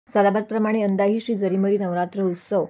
सालाबादप्रमाणे यंदाही श्री जरीमरी नवरात्र उत्सव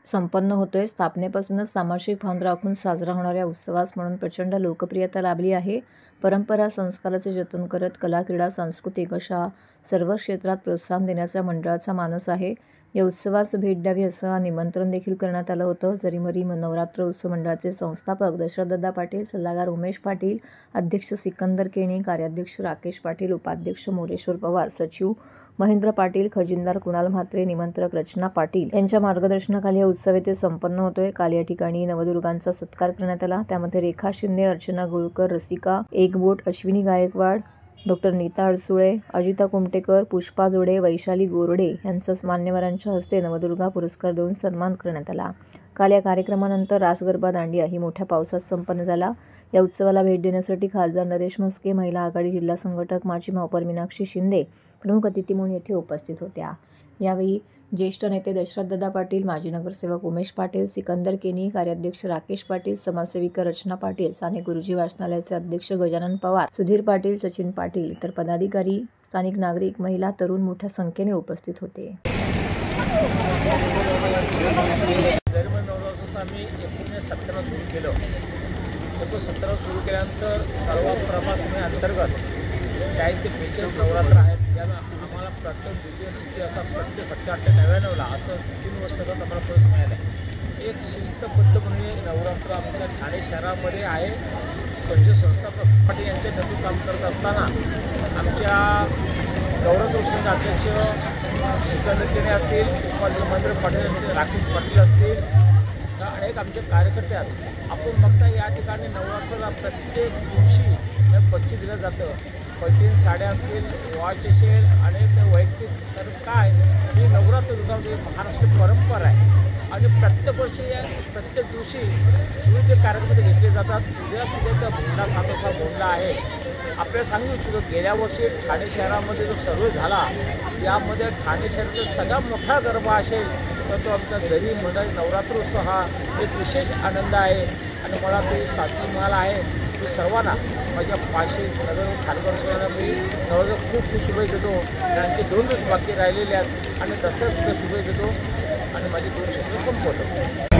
संपन्न होतोय। स्थापनेपासूनच सामाजिक भान राखून साजरा होणाऱ्या उत्सवास म्हणून प्रचंड लोकप्रियता लाभली आहे। परंपरा संस्काराचे जतन करत कला, क्रीडा, सांस्कृतिक अशा सर्व क्षेत्रात प्रोत्साहन देण्याचा मंडळाचा मानस आहे। या उत्सवास भेट द्यावी असं निमंत्रण देखील करण्यात आलं होतं। जरीमरी नवरात्र उत्सव मंडळाचे संस्थापक दशरथदादा पाटील, सल्लागार उमेश पाटील, अध्यक्ष सिकंदर केणी, कार्याध्यक्ष राकेश पाटील, उपाध्यक्ष मोरेश्वर पवार, सचिव महेंद्र पाटील, खजिनदार कुणाल म्हात्रे, निमंत्रक रचना पाटील यांच्या मार्गदर्शनाखाली हा उत्सव येथे संपन्न होतोय। काल या ठिकाणी नवदुर्गांचा सत्कार करण्यात आला। त्यामध्ये रेखा शिंदे, अर्चना गुळकर, रसिका एकबोट, अश्विनी गायकवाड, डॉक्टर नीता अडसुळे, अजिता कुमटेकर, पुष्पा जोडे, वैशाली गोरडे यांचा मान्यवरांच्या हस्ते नवदुर्गा पुरस्कार देऊन सन्मान करण्यात आला। काल या कार्यक्रमानंतर रास गरबा दांडिया ही मोठ्या पावसात संपन्न झाला। या उत्सवाला भेट देण्यासाठी खासदार नरेश म्हस्के, महिला आघाडी जिल्हा संघटक माजी महापौर मीनाक्षी शिंदे प्रमुख अतिथी म्हणून येथे उपस्थित होत्या। यावेळी ज्येष्ठ नेते दशरथदादा पाटील, माजी नगरसेवक उमेश पाटील, सिकंदर केणी, कार्याध्यक्ष राकेश पाटील, समाजसेविका रचना पाटील, स्थानिक गुरुजी वाचनालयाचे अध्यक्ष गजानन पवार, सुधीर पाटील, सचिन पाटील, इतर पदाधिकारी, स्थानिक नागरिक, महिला, तरुण मोठ्या संख्येने उपस्थित होते। आम्ही 1917 सुरू केलं। 1917 सुरू केल्यानंतर तळवा प्रभास अंतर्गत 40 ते 45 नवरात्र आहेत। याला आम्हाला प्रथम, द्वितीय, तृतीय असा प्रत्येक 70, 80, 99ला असं 3 वर्ष सतत आम्हाला पुरस्कार मिळाला आहे। एक शिस्तबद्ध म्हणजे नवरात्र आमच्या ठाणे शहरामध्ये आहे। संजय संस्थापक पाटील यांच्या नेतृत्वात काम करत असताना आमच्या नवरात्र उत्सवाचे अध्यक्ष सिकंदर केणी असतील, उपाध्यक्ष महेंद्र पाटील असतील, राकेश पाटील असतील, अनेक आमचे कार्यकर्ते आहेत। आपण बघता या ठिकाणी नवरात्राला प्रत्येक दिवशी बक्षीस दिलं जातं। पैठणी साड्या असतील, वॉच असेल, अनेक वैयक्तिक, तर काय ही नवरात्र दुर्गामध्ये महाराष्ट्र परंपरा आहे आणि प्रत्येक वर्षी प्रत्येक दिवशी विविध कार्यक्रम घेतले जातात। उद्यासुद्धा भोंडा 7 भोंडा आहे। आपल्याला सांगू इच्छितो, गेल्या वर्षी ठाणे शहरामध्ये जो सर्वे झाला यामध्ये ठाणे शहराचा सगळ्यात मोठा गरबा असेल तर तो आमचा जरी मंडळ नवरात्र उत्सव हा एक विशेष आनंद आहे आणि मला ते साथी मिळाला आहे। मी सर्वांना माझ्या 500 नगर खानगरसोबत मी नवरात्र खूप शुभेच्छा देतो, कारण की 2 दिवस बाकी राहिलेले आहेत आणि दसऱ्यासुद्धा शुभेच्छा देतो आणि माझे 2 शब्द संपवतो।